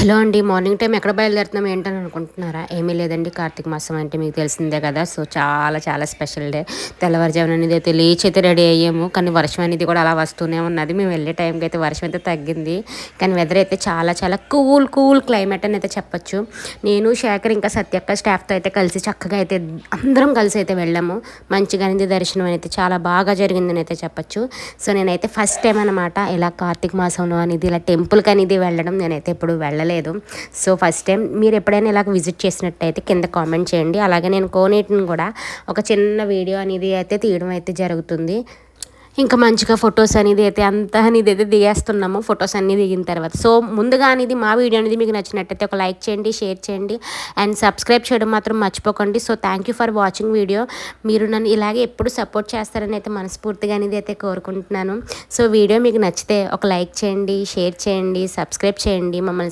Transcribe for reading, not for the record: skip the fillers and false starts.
Hello అండి. Morning time ఎక్కడ బయలుదేరుతున్నాం ఏంటని అనుకుంటున్నారా? ఏమీ లేదండి. కార్తీక మాసం అంటే మీకు తెలిసిందే కదా! సో, చాలా చాలా స్పెషల్ డే. తెల్లవారుజామున అనేది అయితే లేచైతే రెడీ అయ్యాము. కానీ వర్షం అనేది కూడా అలా వస్తూనే ఉన్నది. మేము వెళ్ళే టైంకి అయితే వర్షం అయితే తగ్గింది. కానీ వెదర్ అయితే చాలా చాలా కూల్ క్లైమేట్ అని అయితే చెప్పొచ్చు. నేను, శేఖర్ ఇంకా సత్యక్క స్టాఫ్‌తో అయితే కలిసి చక్కగా అయితే అందరం కలిసి అయితే వెళ్ళాము. మంచిగా అనేది దర్శనం అయితే చాలా బాగా జరిగిందని అయితే చెప్పొచ్చు. సో, నేనైతే ఫస్ట్ టైం అనమాట ఇలా కార్తీక మాసంలో అనేది ఇలా టెంపుల్‌కి అనేది వెళ్ళడం నేనైతే ఎప్పుడు వెళ్ళలేదు. సో ఫస్ట్ టైం మీరు ఎప్పుడైనా ఇలాగ విజిట్ చేసినట్టయితే కింద కామెంట్ చేయండి. అలాగే నేను కోనేటిని కూడా ఒక చిన్న వీడియో అనేది అయితే తీయడం అయితే జరుగుతుంది. ఇంకా మంచిగా ఫొటోస్ అనేది అయితే అంతా అనేది అయితే దిగేస్తున్నాము. ఫొటోస్ అన్నీ దిగిన తర్వాత సో ముందుగా అనేది మా వీడియో అనేది మీకు నచ్చినట్టయితే ఒక లైక్ చేయండి, షేర్ చేయండి అండ్ సబ్స్క్రైబ్ చేయడం మాత్రం మర్చిపోకండి. So thank you for watching video. మీరు నన్ను ఇలాగే ఎప్పుడు సపోర్ట్ చేస్తారని అయితే మనస్ఫూర్తిగా అనేది అయితే కోరుకుంటున్నాను. సో వీడియో మీకు నచ్చితే ఒక లైక్ చేయండి, షేర్ చేయండి, సబ్స్క్రైబ్ చేయండి. మమ్మల్ని